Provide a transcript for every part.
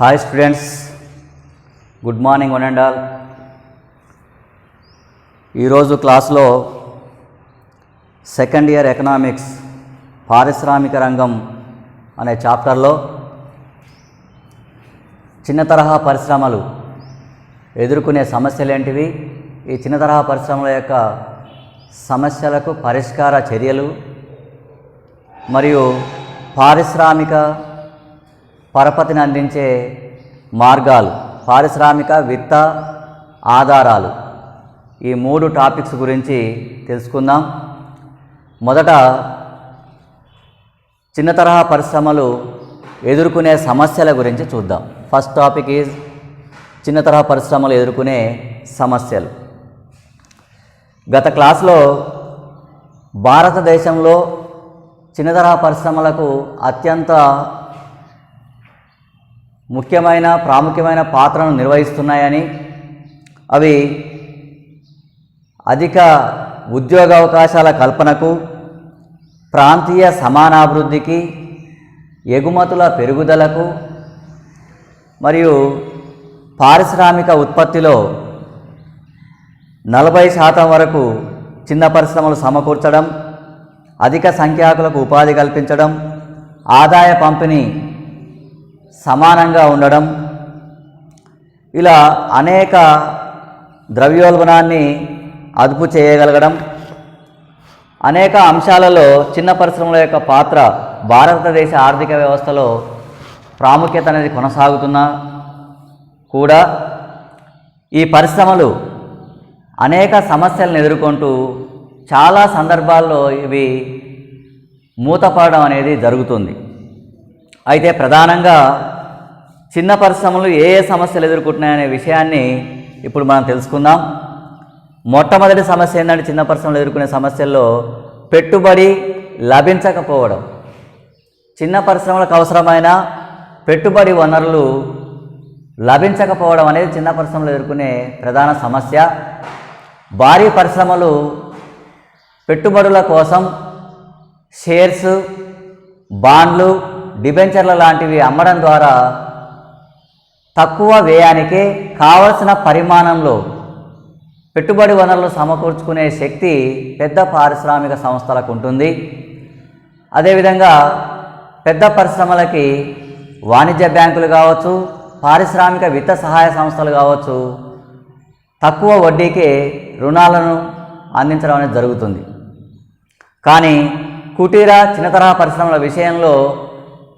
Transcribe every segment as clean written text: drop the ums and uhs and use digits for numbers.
Hi students, good morning one and all. ఈరోజు క్లాస్లో second year economics పారిశ్రామిక రంగం అనే చాప్టర్లో చిన్న తరహా పరిశ్రమలు ఎదుర్కొనే సమస్యలు ఏంటివి, ఈ చిన్న తరహా పరిశ్రమల యొక్క సమస్యలకు పరిష్కార చర్యలు మరియు పారిశ్రామిక పరపతిని అందించే మార్గాలు, పారిశ్రామిక విత్త ఆధారాలు, ఈ మూడు టాపిక్స్ గురించి తెలుసుకుందాం. మొదట చిన్న తరహా పరిశ్రమలు ఎదుర్కొనే సమస్యల గురించి చూద్దాం. ఫస్ట్ టాపిక్ ఈజ్ చిన్న తరహా పరిశ్రమలు ఎదుర్కొనే సమస్యలు. గత క్లాస్లో భారతదేశంలో చిన్న తరహా పరిశ్రమలకు అత్యంత ప్రాముఖ్యమైన పాత్రను నిర్వహిస్తున్నాయని, అవి అధిక ఉద్యోగావకాశాల కల్పనకు, ప్రాంతీయ సమానాభివృద్ధికి, ఎగుమతుల పెరుగుదలకు మరియు పారిశ్రామిక ఉత్పత్తిలో 40% వరకు చిన్న పరిశ్రమలు సమకూర్చడం, అధిక సంఖ్యాకులకు ఉపాధి కల్పించడం, ఆదాయ పంపిణీ సమానంగా ఉండడం, ఇలా అనేక ద్రవ్యోల్బణాన్ని అదుపు చేయగలగడం, అనేక అంశాలలో చిన్న పరిశ్రమల యొక్క పాత్ర భారతదేశ ఆర్థిక వ్యవస్థలో ప్రాముఖ్యత అనేది కొనసాగుతున్నా కూడా ఈ పరిశ్రమలు అనేక సమస్యలను ఎదుర్కొంటూ చాలా సందర్భాల్లో ఇవి మూతపడడం అనేది జరుగుతుంది. అయితే ప్రధానంగా చిన్న పరిశ్రమలు ఏ సమస్యలు ఎదుర్కొంటున్నాయనే విషయాన్ని ఇప్పుడు మనం తెలుసుకుందాం. మొట్టమొదటి సమస్య ఏంటంటే, చిన్న పరిశ్రమలు ఎదుర్కొనే సమస్యల్లో పెట్టుబడి లభించకపోవడం. చిన్న పరిశ్రమలకు అవసరమైన పెట్టుబడి వనరులు లభించకపోవడం అనేది చిన్న పరిశ్రమలు ఎదుర్కొనే ప్రధాన సమస్య. భారీ పరిశ్రమలు పెట్టుబడుల కోసం షేర్స్, బాండ్లు, డిబెంచర్ల లాంటివి అమ్మడం ద్వారా తక్కువ వ్యయానికే కావలసిన పరిమాణంలో పెట్టుబడి వనరులు సమకూర్చుకునే శక్తి పెద్ద పారిశ్రామిక సంస్థలకు ఉంటుంది. అదేవిధంగా పెద్ద పరిశ్రమలకి వాణిజ్య బ్యాంకులు కావచ్చు, పారిశ్రామిక విత్త సహాయ సంస్థలు కావచ్చు, తక్కువ వడ్డీకే రుణాలను అందించడం అనేది జరుగుతుంది. కానీ కుటీర చిన్న తరహా పరిశ్రమల విషయంలో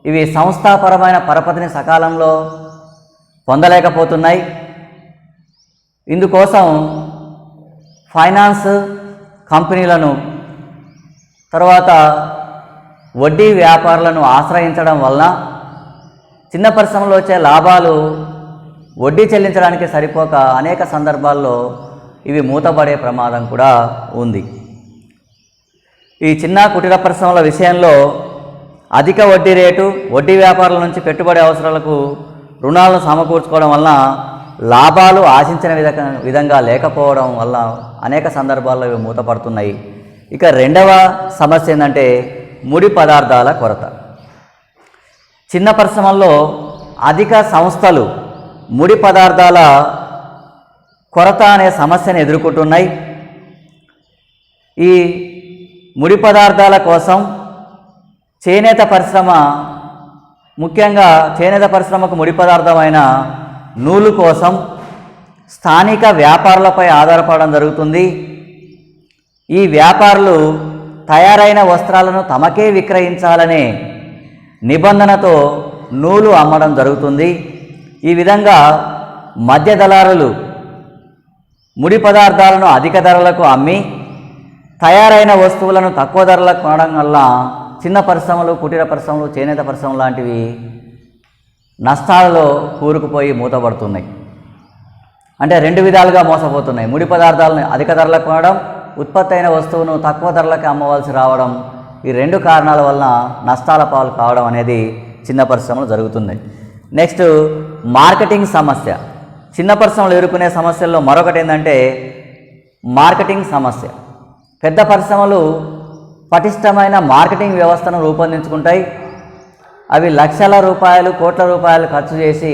ఇవి సంస్థాపరమైన పరపతిని సకాలంలో పొందలేకపోతున్నాయి. ఇందుకోసం ఫైనాన్స్ కంపెనీలను, తర్వాత వడ్డీ వ్యాపారులను ఆశ్రయించడం వలన చిన్న పరిశ్రమలో వచ్చే లాభాలు వడ్డీ చెల్లించడానికి సరిపోక అనేక సందర్భాల్లో ఇవి మూతపడే ప్రమాదం కూడా ఉంది. ఈ చిన్న కుటీర పరిశ్రమల విషయంలో అధిక వడ్డీ రేటు, వడ్డీ వ్యాపారుల నుంచి పెట్టుబడి అవసరాలకు రుణాలను సమకూర్చుకోవడం వలన లాభాలు ఆశించిన విధంగా లేకపోవడం వల్ల అనేక సందర్భాల్లో ఇవి మూతపడుతున్నాయి. ఇక రెండవ సమస్య ఏంటంటే ముడి పదార్థాల కొరత. చిన్న పరిశ్రమల్లో అధిక సంస్థలు ముడి పదార్థాల కొరత అనే సమస్యను ఎదుర్కొంటున్నాయి. ఈ ముడి పదార్థాల కోసం చేనేత పరిశ్రమ, ముఖ్యంగా చేనేత పరిశ్రమకు ముడి పదార్థమైన నూలు కోసం స్థానిక వ్యాపారులపై ఆధారపడడం జరుగుతుంది. ఈ వ్యాపారులు తయారైన వస్త్రాలను తమకే విక్రయించాలనే నిబంధనతో నూలు అమ్మడం జరుగుతుంది. ఈ విధంగా మధ్య దళారులు ముడి పదార్థాలను అధిక ధరలకు అమ్మి తయారైన వస్తువులను తక్కువ ధరలకు కొనడం వల్ల చిన్న పరిశ్రమలు, కుటీర పరిశ్రమలు, చేనేత పరిశ్రమలు లాంటివి నష్టాలలో కూరుకుపోయి మూతపడుతున్నాయి. అంటే రెండు విధాలుగా మోసపోతున్నాయి. ముడి పదార్థాలను అధిక ధరలకు కొనడం, ఉత్పత్తి అయిన వస్తువును తక్కువ ధరలకు అమ్మవలసి రావడం, ఈ రెండు కారణాల వలన నష్టాల పాలు కావడం అనేది చిన్న పరిశ్రమలు జరుగుతుంది. నెక్స్ట్ మార్కెటింగ్ సమస్య. చిన్న పరిశ్రమలు ఎదుర్కొనే సమస్యల్లో మరొకటి ఏంటంటే మార్కెటింగ్ సమస్య. పెద్ద పరిశ్రమలు పటిష్టమైన మార్కెటింగ్ వ్యవస్థను రూపొందించుకుంటాయి. అవి లక్షల రూపాయలు, కోట్ల రూపాయలు ఖర్చు చేసి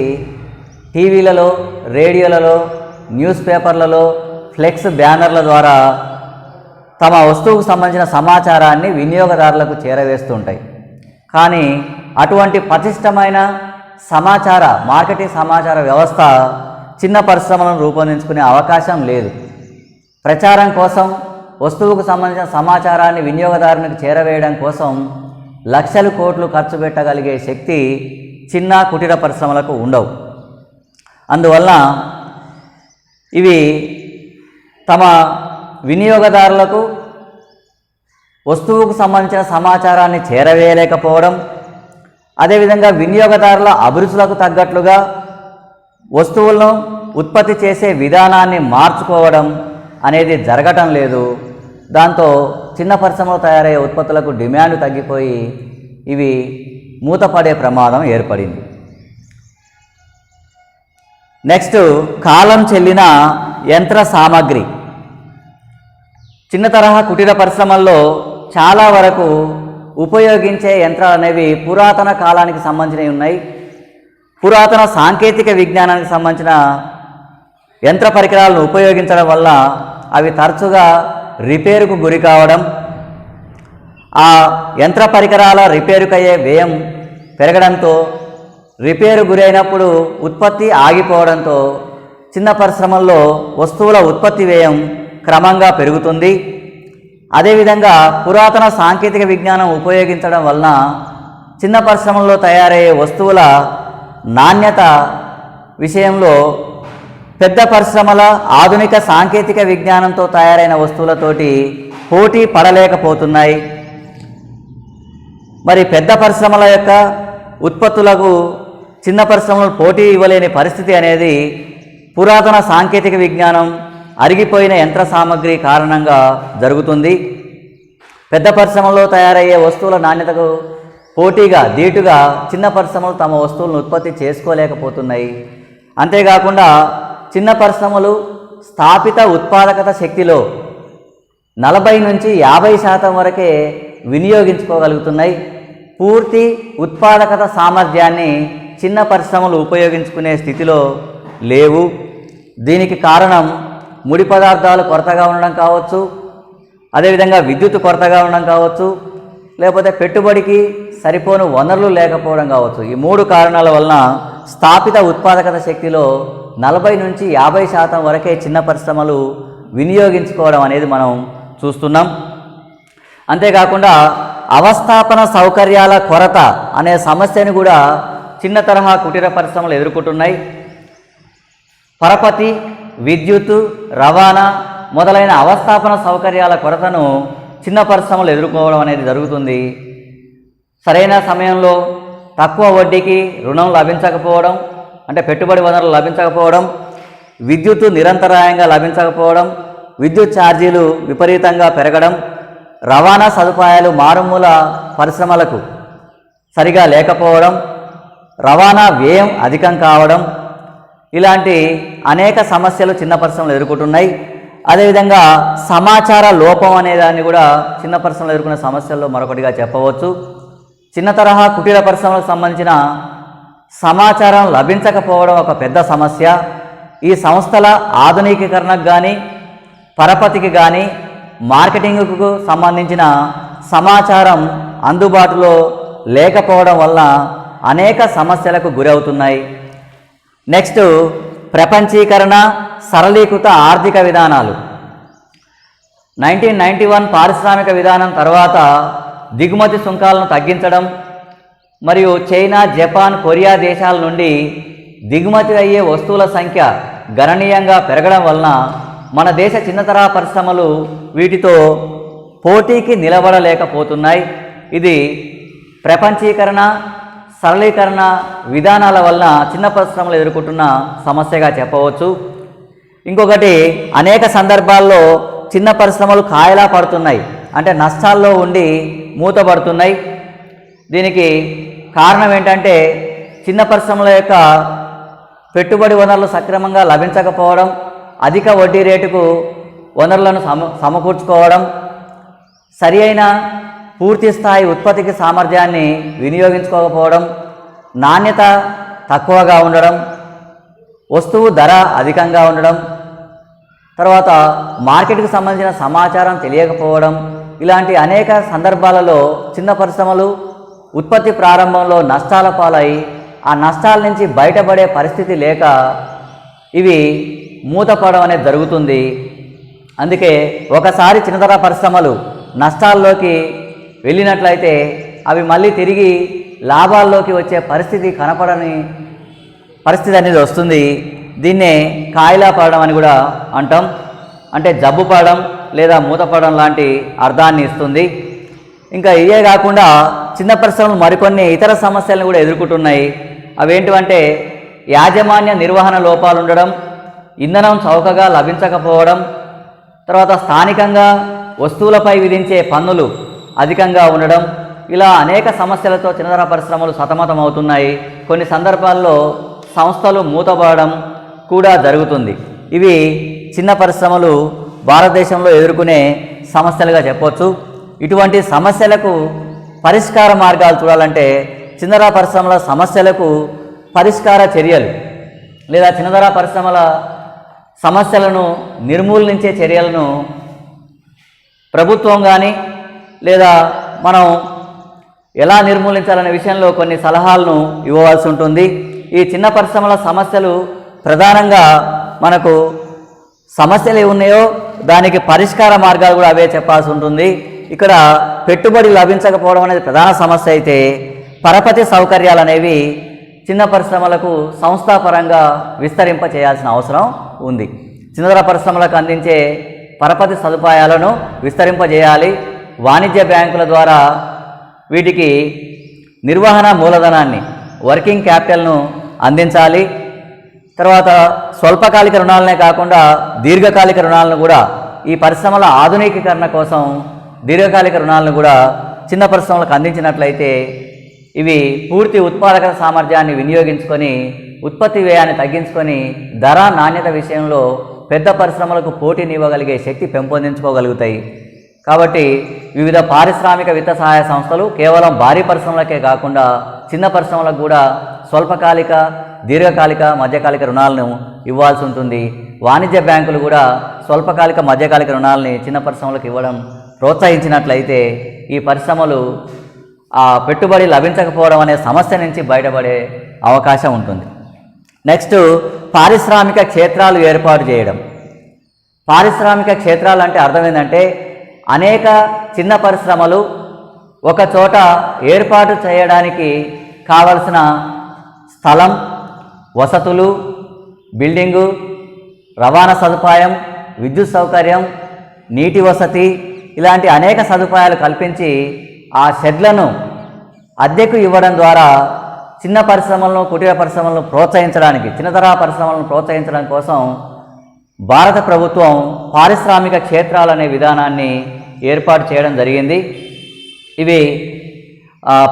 టీవీలలో, రేడియోలలో, న్యూస్ పేపర్లలో, ఫ్లెక్స్ బ్యానర్ల ద్వారా తమ వస్తువుకు సంబంధించిన సమాచారాన్ని వినియోగదారులకు చేరవేస్తుంటాయి. కానీ అటువంటి పటిష్టమైన మార్కెటింగ్ సమాచార వ్యవస్థ చిన్న పరిశ్రమలను రూపొందించుకునే అవకాశం లేదు. ప్రచారం కోసం, వస్తువుకు సంబంధించిన సమాచారాన్ని వినియోగదారునికి చేరవేయడం కోసం లక్షలు కోట్లు ఖర్చు పెట్టగలిగే శక్తి చిన్న కుటీర పరిశ్రమలకు ఉండవు. అందువల్ల ఇవి తమ వినియోగదారులకు వస్తువుకు సంబంధించిన సమాచారాన్ని చేరవేయలేకపోవడం, అదేవిధంగా వినియోగదారుల అభిరుచులకు తగ్గట్లుగా వస్తువులను ఉత్పత్తి చేసే విధానాన్ని మార్చుకోవడం అనేది జరగటం లేదు. దాంతో చిన్న పరిశ్రమలో తయారయ్యే ఉత్పత్తులకు డిమాండ్ తగ్గిపోయి ఇవి మూతపడే ప్రమాదం ఏర్పడింది. నెక్స్ట్, కాలం చెల్లిన యంత్ర సామగ్రి. చిన్న తరహా కుటీర పరిశ్రమల్లో చాలా వరకు ఉపయోగించే యంత్రాలు అనేవి పురాతన కాలానికి సంబంధించినవి ఉన్నాయి. పురాతన సాంకేతిక విజ్ఞానానికి సంబంధించిన యంత్ర పరికరాలను ఉపయోగించడం వల్ల అవి తరచుగా రిపేరుకు గురి కావడం, ఆ యంత్ర పరికరాల రిపేరుకు అయ్యే వ్యయం పెరగడంతో, రిపేరు గురైనప్పుడు ఉత్పత్తి ఆగిపోవడంతో చిన్న పరిశ్రమల్లో వస్తువుల ఉత్పత్తి వ్యయం క్రమంగా పెరుగుతుంది. అదేవిధంగా పురాతన సాంకేతిక విజ్ఞానం ఉపయోగించడం వలన చిన్న పరిశ్రమల్లో తయారయ్యే వస్తువుల నాణ్యత విషయంలో పెద్ద పరిశ్రమల ఆధునిక సాంకేతిక విజ్ఞానంతో తయారైన వస్తువులతోటి పోటీ పడలేకపోతున్నాయి. మరి పెద్ద పరిశ్రమల యొక్క ఉత్పత్తులకు చిన్న పరిశ్రమలు పోటీ ఇవ్వలేని పరిస్థితి అనేది పురాతన సాంకేతిక విజ్ఞానం, అరిగిపోయిన యంత్ర సామగ్రి కారణంగా జరుగుతుంది. పెద్ద పరిశ్రమల్లో తయారయ్యే వస్తువుల నాణ్యతకు పోటీగా ధీటుగా చిన్న పరిశ్రమలు తమ వస్తువులను ఉత్పత్తి చేసుకోలేకపోతున్నాయి. అంతేకాకుండా చిన్న పరిశ్రమలు స్థాపిత ఉత్పాదకత శక్తిలో 40 నుంచి 50% వరకే వినియోగించుకోగలుగుతున్నాయి. పూర్తి ఉత్పాదకత సామర్థ్యాన్ని చిన్న పరిశ్రమలు ఉపయోగించుకునే స్థితిలో లేవు. దీనికి కారణం ముడి పదార్థాలు కొరతగా ఉండడం కావచ్చు, అదేవిధంగా విద్యుత్ కొరతగా ఉండడం కావచ్చు, లేకపోతే పెట్టుబడికి సరిపోను వనరులు లేకపోవడం కావచ్చు. ఈ 3 కారణాల వలన స్థాపిత ఉత్పాదకత శక్తిలో 40 నుంచి 50% వరకే చిన్న పరిశ్రమలు వినియోగించుకోవడం అనేది మనం చూస్తున్నాం. అంతేకాకుండా అవస్థాపన సౌకర్యాల కొరత అనే సమస్యను కూడా చిన్న తరహా కుటీర పరిశ్రమలు ఎదుర్కొంటున్నాయి. పరపతి, విద్యుత్, రవాణా మొదలైన అవస్థాపన సౌకర్యాల కొరతను చిన్న పరిశ్రమలు ఎదుర్కోవడం అనేది జరుగుతుంది. సరైన సమయంలో తక్కువ వడ్డీకి రుణం లభించకపోవడం, అంటే పెట్టుబడి వనరులు లభించకపోవడం, విద్యుత్ నిరంతరాయంగా లభించకపోవడం, విద్యుత్ ఛార్జీలు విపరీతంగా పెరగడం, రవాణా సదుపాయాలు మారుమూల పరిశ్రమలకు సరిగా లేకపోవడం, రవాణా వ్యయం అధికం కావడం, ఇలాంటి అనేక సమస్యలు చిన్న పరిశ్రమలు ఎదుర్కొంటున్నాయి. అదేవిధంగా సమాచార లోపం అనే దాన్ని కూడా చిన్న పరిశ్రమలు ఎదుర్కొనే సమస్యల్లో మరొకటిగా చెప్పవచ్చు. చిన్న తరహా కుటీర పరిశ్రమలకు సంబంధించిన సమాచారం లభించకపోవడం ఒక పెద్ద సమస్య. ఈ సంస్థల ఆధునికీకరణకు కానీ, పరపతికి కానీ, మార్కెటింగ్కు సంబంధించిన సమాచారం అందుబాటులో లేకపోవడం వల్ల అనేక సమస్యలకు గురవుతున్నాయి. నెక్స్ట్, ప్రపంచీకరణ, సరళీకృత ఆర్థిక విధానాలు. 1991 పారిశ్రామిక విధానం తర్వాత దిగుమతి సుంకాలను తగ్గించడం మరియు చైనా, జపాన్, కొరియా దేశాల నుండి దిగుమతి అయ్యే వస్తువుల సంఖ్య గణనీయంగా పెరగడం వలన మన దేశ చిన్న తరహా పరిశ్రమలు వీటితో పోటీకి నిలబడలేకపోతున్నాయి. ఇది ప్రపంచీకరణ, సరళీకరణ విధానాల వలన చిన్న పరిశ్రమలు ఎదుర్కొంటున్న సమస్యగా చెప్పవచ్చు. ఇంకొకటి, అనేక సందర్భాల్లో చిన్న పరిశ్రమలు కాయలా పడుతున్నాయి, అంటే నష్టాల్లో ఉండి మూతపడుతున్నాయి. దీనికి కారణం ఏంటంటే చిన్న పరిశ్రమల యొక్క పెట్టుబడి వనరులు సక్రమంగా లభించకపోవడం, అధిక వడ్డీ రేటుకు వనరులను సమకూర్చుకోవడం, సరి అయిన పూర్తి స్థాయి ఉత్పత్తికి సామర్థ్యాన్ని వినియోగించుకోకపోవడం, నాణ్యత తక్కువగా ఉండడం, వస్తువు ధర అధికంగా ఉండడం, తర్వాత మార్కెట్కు సంబంధించిన సమాచారం తెలియకపోవడం, ఇలాంటి అనేక సందర్భాలలో చిన్న పరిశ్రమలు ఉత్పత్తి ప్రారంభంలో నష్టాల పాలై ఆ నష్టాల నుంచి బయటపడే పరిస్థితి లేక ఇవి మూతపడడం అనేది జరుగుతుంది. అందుకే ఒకసారి చిన్నతర పరిశ్రమలు నష్టాల్లోకి వెళ్ళినట్లయితే అవి మళ్ళీ తిరిగి లాభాల్లోకి వచ్చే పరిస్థితి కనపడని పరిస్థితి అనేది వస్తుంది. దీన్నే కాయిలా పడడం అని కూడా అంటాం. అంటే జబ్బు పడడం లేదా మూతపడడం లాంటి అర్థాన్ని ఇస్తుంది. ఇంకా ఇవే కాకుండా చిన్న పరిశ్రమలు మరికొన్ని ఇతర సమస్యలను కూడా ఎదుర్కొంటున్నాయి. అవేంటివంటే యాజమాన్య నిర్వహణ లోపాలు ఉండడం, ఇంధనం చౌకగా లభించకపోవడం, తర్వాత స్థానికంగా వస్తువులపై విధించే పన్నులు అధికంగా ఉండడం, ఇలా అనేక సమస్యలతో చిన్నతర పరిశ్రమలు సతమతం అవుతున్నాయి. కొన్ని సందర్భాల్లో సంస్థలు మూతపడడం కూడా జరుగుతుంది. ఇవి చిన్న పరిశ్రమలు భారతదేశంలో ఎదుర్కొనే సమస్యలుగా చెప్పవచ్చు. ఇటువంటి సమస్యలకు పరిష్కార మార్గాలు చూడాలంటే చిన్నతర పరిశ్రమల సమస్యలకు పరిష్కార చర్యలు లేదా చిన్నతర పరిశ్రమల సమస్యలను నిర్మూలించే చర్యలను ప్రభుత్వం కానీ లేదా మనం ఎలా నిర్మూలించాలనే విషయంలో కొన్ని సలహాలను ఇవ్వవలసి ఉంటుంది. ఈ చిన్న పరిశ్రమల సమస్యలు ప్రధానంగా మనకు సమస్యలు ఉన్నాయో దానికి పరిష్కార మార్గాలు కూడా అవే చెప్పాల్సి ఉంటుంది. ఇక్కడ పెట్టుబడి లభించకపోవడం అనేది ప్రధాన సమస్య అయితే, పరపతి సౌకర్యాలు అనేవి చిన్న పరిశ్రమలకు సంస్థాపరంగా విస్తరింప చేయాల్సిన అవసరం ఉంది. చిన్నతర పరిశ్రమలకు అందించే పరపతి సదుపాయాలను విస్తరింపజేయాలి. వాణిజ్య బ్యాంకుల ద్వారా వీటికి నిర్వహణ మూలధనాన్ని, వర్కింగ్ క్యాపిటల్ను అందించాలి. తర్వాత స్వల్పకాలిక రుణాలనే కాకుండా దీర్ఘకాలిక రుణాలను కూడా, ఈ పరిశ్రమల ఆధునికీకరణ కోసం దీర్ఘకాలిక రుణాలను కూడా చిన్న పరిశ్రమలకు అందించినట్లయితే ఇవి పూర్తి ఉత్పాదక సామర్థ్యాన్ని వినియోగించుకొని ఉత్పత్తి వ్యయాన్ని తగ్గించుకొని ధర నాణ్యత విషయంలో పెద్ద పరిశ్రమలకు పోటీనివ్వగలిగే శక్తి పెంపొందించుకోగలుగుతాయి. కాబట్టి వివిధ పారిశ్రామిక విత్త సహాయ సంస్థలు కేవలం భారీ పరిశ్రమలకే కాకుండా చిన్న పరిశ్రమలకు కూడా స్వల్పకాలిక, దీర్ఘకాలిక, మధ్యకాలిక రుణాలను ఇవ్వాల్సి ఉంటుంది. వాణిజ్య బ్యాంకులు కూడా స్వల్పకాలిక, మధ్యకాలిక రుణాలని చిన్న పరిశ్రమలకు ఇవ్వడం ప్రోత్సహించినట్లయితే ఈ పరిశ్రమలు ఆ పెట్టుబడి లభించకపోవడం అనే సమస్య నుంచి బయటపడే అవకాశం ఉంటుంది. నెక్స్ట్, పారిశ్రామిక క్షేత్రాలు ఏర్పాటు చేయడం. పారిశ్రామిక క్షేత్రాలు అంటే అర్థం ఏంటంటే అనేక చిన్న పరిశ్రమలు ఒక చోట ఏర్పాటు చేయడానికి కావలసిన స్థలం, వసతులు, బిల్డింగు, రవాణా సదుపాయం, విద్యుత్ సౌకర్యం, నీటి వసతి ఇలాంటి అనేక సదుపాయాలు కల్పించి ఆ షెడ్లను అద్దెకు ఇవ్వడం ద్వారా చిన్న పరిశ్రమలను, కుటీర పరిశ్రమలను ప్రోత్సహించడానికి, చిన్నతర పరిశ్రమలను ప్రోత్సహించడం కోసం భారత ప్రభుత్వం పారిశ్రామిక క్షేత్రాలు అనే విధానాన్ని ఏర్పాటు చేయడం జరిగింది. ఇవి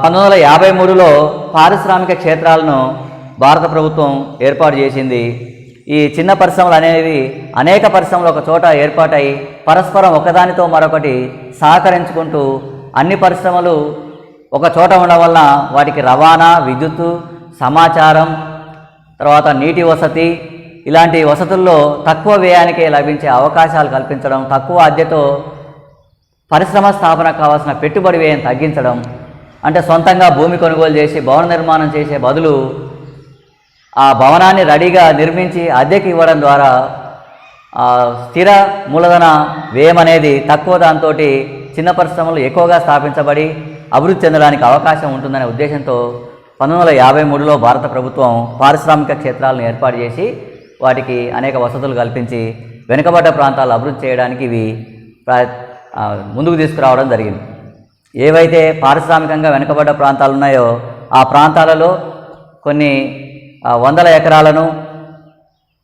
1953లో పారిశ్రామిక క్షేత్రాలను భారత ప్రభుత్వం ఏర్పాటు చేసింది. ఈ చిన్న పరిశ్రమలు అనేవి అనేక పరిశ్రమలు ఒక చోట ఏర్పాటై పరస్పరం ఒకదానితో మరొకటి సహకరించుకుంటూ అన్ని పరిశ్రమలు ఒక చోట ఉండడం వలన వాటికి రవాణా, విద్యుత్తు, సమాచారం, తర్వాత నీటి వసతి ఇలాంటి వసతుల్లో తక్కువ వ్యయానికే లభించే అవకాశాలు కల్పించడం, తక్కువ అద్దెతో పరిశ్రమ స్థాపనకు కావాల్సిన పెట్టుబడి వ్యయం తగ్గించడం, అంటే సొంతంగా భూమి కొనుగోలు చేసి భవన నిర్మాణం చేసే బదులు ఆ భవనాన్ని రెడీగా నిర్మించి అద్దెకి ఇవ్వడం ద్వారా స్థిర మూలధన వ్యయం అనేది తక్కువ దాంతో చిన్న పరిశ్రమలు ఎక్కువగా స్థాపించబడి అభివృద్ధి చెందడానికి అవకాశం ఉంటుందనే ఉద్దేశంతో 1953లో భారత ప్రభుత్వం పారిశ్రామిక క్షేత్రాలను ఏర్పాటు చేసి వాటికి అనేక వసతులు కల్పించి వెనుకబడ్డ ప్రాంతాలు అభివృద్ధి చేయడానికి ఇవి ముందుకు తీసుకురావడం జరిగింది. ఏవైతే పారిశ్రామికంగా వెనుకబడ్డ ప్రాంతాలు ఉన్నాయో ఆ ప్రాంతాలలో కొన్ని వందల ఎకరాలను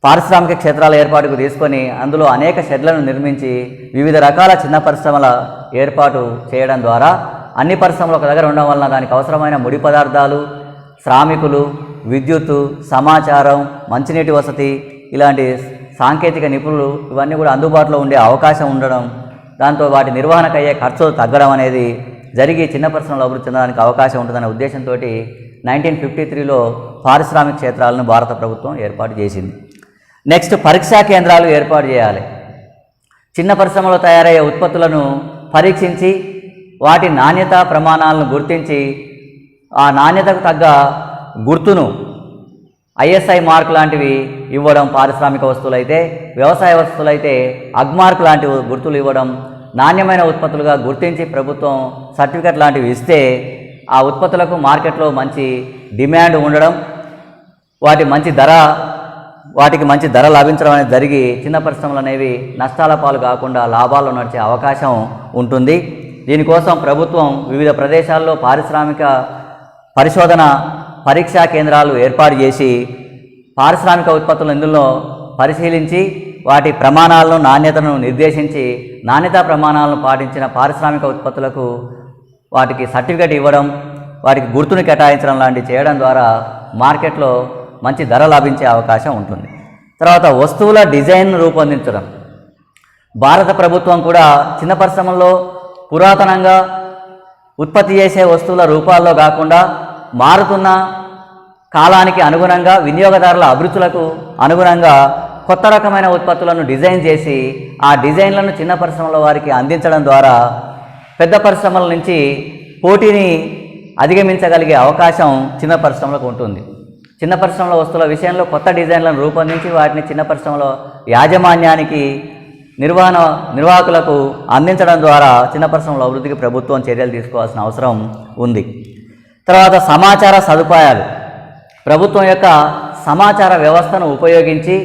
పారిశ్రామిక క్షేత్రాల ఏర్పాటుకు తీసుకొని అందులో అనేక షెడ్లను నిర్మించి వివిధ రకాల చిన్న పరిశ్రమల ఏర్పాటు చేయడం ద్వారా అన్ని పరిశ్రమలు ఒక దగ్గర ఉండడం వలన దానికి అవసరమైన ముడి పదార్థాలు, శ్రామికులు, విద్యుత్తు, సమాచారం, మంచినీటి వసతి ఇలాంటి సాంకేతిక నిపుణులు ఇవన్నీ కూడా అందుబాటులో ఉండే అవకాశం ఉండడం, దాంతో వాటి నిర్వహణకు అయ్యే ఖర్చులు తగ్గడం అనేది జరిగి చిన్న పరిశ్రమలు అభివృద్ధి చెందడానికి అవకాశం ఉంటుందనే ఉద్దేశంతో 1953లో పారిశ్రామిక క్షేత్రాలను భారత ప్రభుత్వం ఏర్పాటు చేసింది. నెక్స్ట్, పరీక్షా కేంద్రాలు ఏర్పాటు చేయాలి. చిన్న పరిశ్రమలో తయారయ్యే ఉత్పత్తులను పరీక్షించి వాటి నాణ్యత ప్రమాణాలను గుర్తించి ఆ నాణ్యతకు తగ్గ గుర్తును ISI మార్క్ లాంటివి ఇవ్వడం పారిశ్రామిక వస్తువులైతే, వ్యవసాయ వస్తువులైతే అగ్మార్క్ లాంటి గుర్తులు ఇవ్వడం, నాణ్యమైన ఉత్పత్తులుగా గుర్తించి ప్రభుత్వం సర్టిఫికెట్ లాంటివి ఇస్తే ఆ ఉత్పత్తులకు మార్కెట్లో మంచి డిమాండ్ ఉండడం, వాటికి మంచి ధర లభించడం అనేది జరిగి చిన్న పరిశ్రమలు అనేవి నష్టాల పాలు కాకుండా లాభాల్లో నడిచే అవకాశం ఉంటుంది. దీనికోసం ప్రభుత్వం వివిధ ప్రదేశాల్లో పారిశ్రామిక పరిశోధన పరీక్షా కేంద్రాలు ఏర్పాటు చేసి పారిశ్రామిక ఉత్పత్తులను ఇందులో పరిశీలించి వాటి ప్రమాణాలను నాణ్యతను నిర్దేశించి నాణ్యతా ప్రమాణాలను పాటించిన పారిశ్రామిక ఉత్పత్తులకు వాటికి సర్టిఫికేట్ ఇవ్వడం, వాటికి గుర్తును కేటాయించడం లాంటివి చేయడం ద్వారా మార్కెట్లో మంచి ధర లభించే అవకాశం ఉంటుంది. తర్వాత వస్తువుల డిజైన్ రూపొందించడం. భారత ప్రభుత్వం కూడా చిన్న పరిశ్రమల్లో పురాతనంగా ఉత్పత్తి చేసే వస్తువుల రూపాల్లో కాకుండా మారుతున్న కాలానికి అనుగుణంగా వినియోగదారుల అభిరుచులకు అనుగుణంగా కొత్త రకమైన ఉత్పత్తులను డిజైన్ చేసి ఆ డిజైన్లను చిన్న పరిశ్రమల వారికి అందించడం ద్వారా పెద్ద పరిశ్రమల నుంచి పోటీని అధిగమించగలిగే అవకాశం చిన్న పరిశ్రమలకు ఉంటుంది. చిన్న పరిశ్రమల వస్తువుల విషయంలో కొత్త డిజైన్లను రూపొందించి వాటిని చిన్న పరిశ్రమల యాజమాన్యానికి నిర్వాహకులకు అందించడం ద్వారా చిన్న పరిశ్రమల అభివృద్ధికి ప్రభుత్వం చర్యలు తీసుకోవాల్సిన అవసరం ఉంది. తర్వాత సమాచార సదుపాయాలు. ప్రభుత్వం యొక్క సమాచార వ్యవస్థను ఉపయోగించి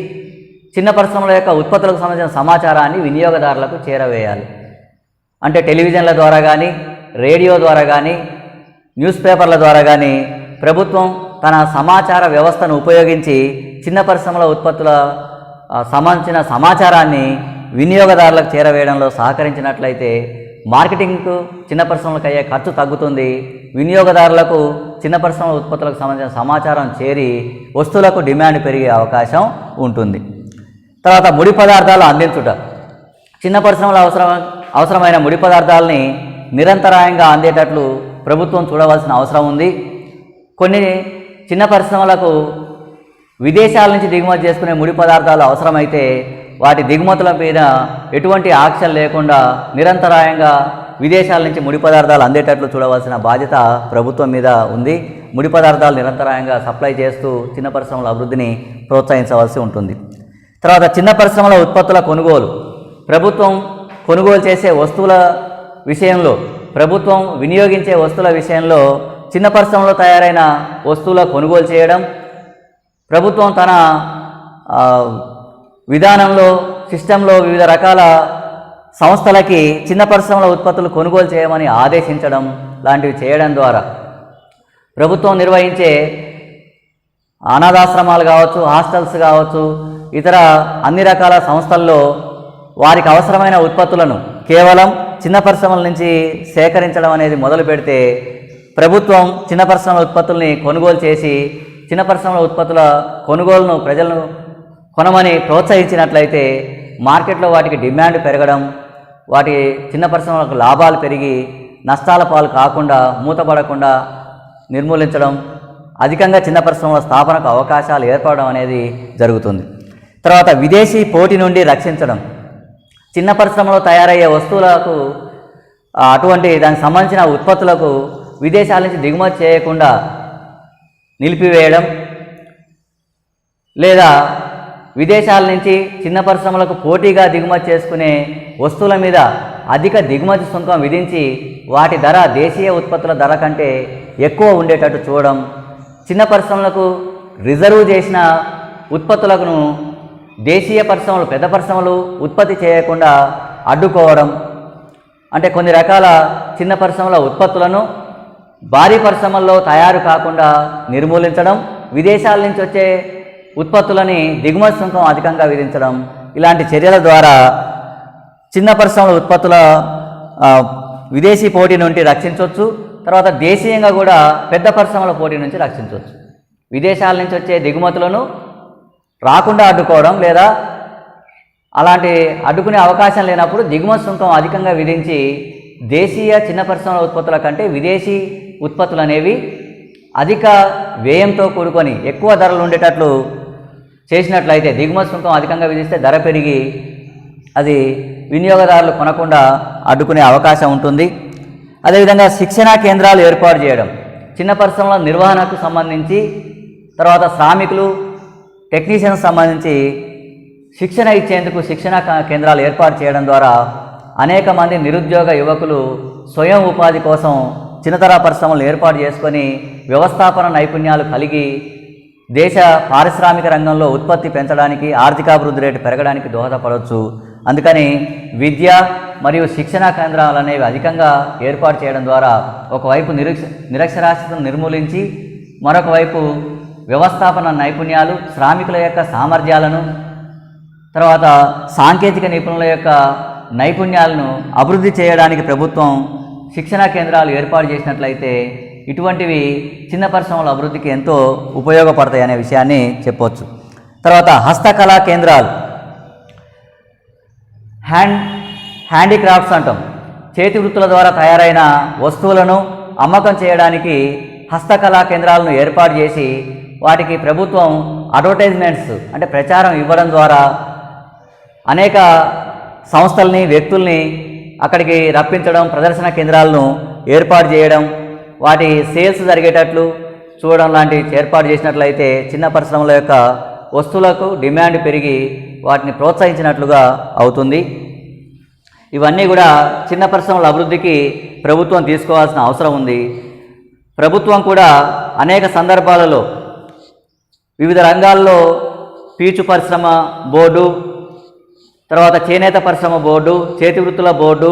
చిన్న పరిశ్రమల యొక్క ఉత్పత్తులకు సంబంధించిన సమాచారాన్ని వినియోగదారులకు చేరవేయాలి. అంటే టెలివిజన్ల ద్వారా కానీ, రేడియో ద్వారా కానీ, న్యూస్ పేపర్ల ద్వారా కానీ ప్రభుత్వం తన సమాచార వ్యవస్థను ఉపయోగించి చిన్న పరిశ్రమల ఉత్పత్తుల సంబంధించిన సమాచారాన్ని వినియోగదారులకు చేరవేయడంలో సహకరించినట్లయితే మార్కెటింగ్కు చిన్న పరిశ్రమలకు అయ్యే ఖర్చు తగ్గుతుంది. వినియోగదారులకు చిన్న పరిశ్రమల ఉత్పత్తులకు సంబంధించిన సమాచారం చేరి వస్తువులకు డిమాండ్ పెరిగే అవకాశం ఉంటుంది. తర్వాత ముడి పదార్థాలు అందించుట. చిన్న పరిశ్రమల అవసరమైన ముడి పదార్థాలని నిరంతరాయంగా అందేటట్లు ప్రభుత్వం చూడవలసిన అవసరం ఉంది. కొన్ని చిన్న పరిశ్రమలకు విదేశాల నుంచి దిగుమతి చేసుకునే ముడి పదార్థాలు అవసరమైతే వాటి దిగుమతుల మీద ఎటువంటి ఆంక్షలు లేకుండా నిరంతరాయంగా విదేశాల నుంచి ముడి పదార్థాలు అందేటట్లు చూడవలసిన బాధ్యత ప్రభుత్వం మీద ఉంది. ముడి పదార్థాలు నిరంతరాయంగా సప్లై చేస్తూ చిన్న పరిశ్రమల అభివృద్ధిని ప్రోత్సహించవలసి ఉంటుంది. తర్వాత చిన్న పరిశ్రమల ఉత్పత్తుల కొనుగోలు. ప్రభుత్వం కొనుగోలు చేసే వస్తువుల విషయంలో, ప్రభుత్వం వినియోగించే వస్తువుల విషయంలో చిన్న పరిశ్రమలో తయారైన వస్తువుల కొనుగోలు చేయడం, ప్రభుత్వం తన విధానంలో సిస్టంలో వివిధ రకాల సంస్థలకి చిన్న పరిశ్రమల ఉత్పత్తులు కొనుగోలు చేయమని ఆదేశించడం లాంటివి చేయడం ద్వారా ప్రభుత్వం నిర్వహించే అనాథాశ్రమాలు కావచ్చు, హాస్టల్స్ కావచ్చు, ఇతర అన్ని రకాల సంస్థల్లో వారికి అవసరమైన ఉత్పత్తులను కేవలం చిన్న పరిశ్రమల నుంచి సేకరించడం అనేది మొదలు పెడితే ప్రభుత్వం చిన్న పరిశ్రమల ఉత్పత్తుల్ని కొనుగోలు చేసి చిన్న పరిశ్రమల ఉత్పత్తుల కొనుగోలును ప్రజలను కొనమని ప్రోత్సహించినట్లయితే మార్కెట్లో వాటికి డిమాండ్ పెరగడం, వాటి చిన్న పరిశ్రమలకు లాభాలు పెరిగి నష్టాల పాలు కాకుండా మూతపడకుండా నిర్మూలించడం, అధికంగా చిన్న పరిశ్రమల స్థాపనకు అవకాశాలు ఏర్పడడం అనేది జరుగుతుంది. తర్వాత విదేశీ పోటీ నుండి రక్షించడం. చిన్న పరిశ్రమలో తయారయ్యే వస్తువులకు అటువంటి దానికి సంబంధించిన ఉత్పత్తులకు విదేశాల నుంచి దిగుమతి చేయకుండా నిలిపివేయడం, లేదా విదేశాల నుంచి చిన్న పరిశ్రమలకు పోటీగా దిగుమతి చేసుకునే వస్తువుల మీద అధిక దిగుమతి సుంకం విధించి వాటి ధర దేశీయ ఉత్పత్తుల ధర కంటే ఎక్కువ ఉండేటట్టు చూడడం, చిన్న పరిశ్రమలకు రిజర్వ్ చేసిన ఉత్పత్తులను దేశీయ పరిశ్రమలు, పెద్ద పరిశ్రమలు ఉత్పత్తి చేయకుండా అడ్డుకోవడం, అంటే కొన్ని రకాల చిన్న పరిశ్రమల ఉత్పత్తులను భారీ పరిశ్రమల్లో తయారు కాకుండా నిర్మూలించడం, విదేశాల నుంచి వచ్చే ఉత్పత్తులని దిగుమతి సుంకం అధికంగా విధించడం, ఇలాంటి చర్యల ద్వారా చిన్న పరిశ్రమల ఉత్పత్తుల విదేశీ పోటీ నుండి రక్షించవచ్చు. తర్వాత దేశీయంగా కూడా పెద్ద పరిశ్రమల పోటీ నుంచి రక్షించవచ్చు. విదేశాల నుంచి వచ్చే దిగుమతులను రాకుండా అడ్డుకోవడం, లేదా అలాంటి అడ్డుకునే అవకాశం లేనప్పుడు దిగుమతి సుంకం అధికంగా విధించి దేశీయ చిన్న పరిశ్రమల ఉత్పత్తుల కంటే విదేశీ ఉత్పత్తులు అనేవి అధిక వ్యయంతో కూడుకొని ఎక్కువ ధరలు ఉండేటట్లు చేసినట్లయితే, దిగుమతి సుంకం అధికంగా విధిస్తే ధర పెరిగి అది వినియోగదారులు కొనకుండా అడ్డుకునే అవకాశం ఉంటుంది. అదేవిధంగా శిక్షణా కేంద్రాలు ఏర్పాటు చేయడం, చిన్న పరిశ్రమల నిర్వహణకు సంబంధించి, తర్వాత శ్రామికులు టెక్నీషియన్స్ సంబంధించి శిక్షణ ఇచ్చేందుకు శిక్షణా కేంద్రాలు ఏర్పాటు చేయడం ద్వారా అనేక మంది నిరుద్యోగ యువకులు స్వయం ఉపాధి కోసం చిన్నతర పరిశ్రమలు ఏర్పాటు చేసుకొని వ్యవస్థాపన నైపుణ్యాలు కలిగి దేశ పారిశ్రామిక రంగంలో ఉత్పత్తి పెంచడానికి, ఆర్థికాభివృద్ధి రేటు పెరగడానికి దోహదపడవచ్చు. అందుకని విద్య మరియు శిక్షణా కేంద్రాలు అనేవి అధికంగా ఏర్పాటు చేయడం ద్వారా ఒకవైపు నిరక్షరాస్యతను నిర్మూలించి, మరొక వైపు వ్యవస్థాపన నైపుణ్యాలు, శ్రామికుల యొక్క సామర్థ్యాలను, తర్వాత సాంకేతిక నిపుణుల యొక్క నైపుణ్యాలను అభివృద్ధి చేయడానికి ప్రభుత్వం శిక్షణా కేంద్రాలు ఏర్పాటు చేసినట్లయితే ఇటువంటివి చిన్న పరిశ్రమల అభివృద్ధికి ఎంతో ఉపయోగపడతాయి అనే విషయాన్ని చెప్పవచ్చు. తర్వాత హస్తకళా కేంద్రాలు, హ్యాండీక్రాఫ్ట్స్ అంటాం. చేతి వృత్తుల ద్వారా తయారైన వస్తువులను అమ్మకం చేయడానికి హస్తకళా కేంద్రాలను ఏర్పాటు చేసి వాటికి ప్రభుత్వం అడ్వర్టైజ్మెంట్స్ అంటే ప్రచారం ఇవ్వడం ద్వారా అనేక సంస్థల్ని, వ్యక్తుల్ని అక్కడికి రప్పించడం, ప్రదర్శన కేంద్రాలను ఏర్పాటు చేయడం, వాటి సేల్స్ జరిగేటట్లు చూడడం లాంటివి ఏర్పాటు చేసినట్లయితే చిన్న పరిశ్రమల యొక్క వస్తువులకు డిమాండ్ పెరిగి వాటిని ప్రోత్సహించినట్లుగా అవుతుంది. ఇవన్నీ కూడా చిన్న పరిశ్రమల అభివృద్ధికి ప్రభుత్వం తీసుకోవాల్సిన అవసరం ఉంది. ప్రభుత్వం కూడా అనేక సందర్భాలలో వివిధ రంగాల్లో పీచు పరిశ్రమ బోర్డు, తర్వాత చేనేత పరిశ్రమ బోర్డు, చేతి వృత్తుల బోర్డు,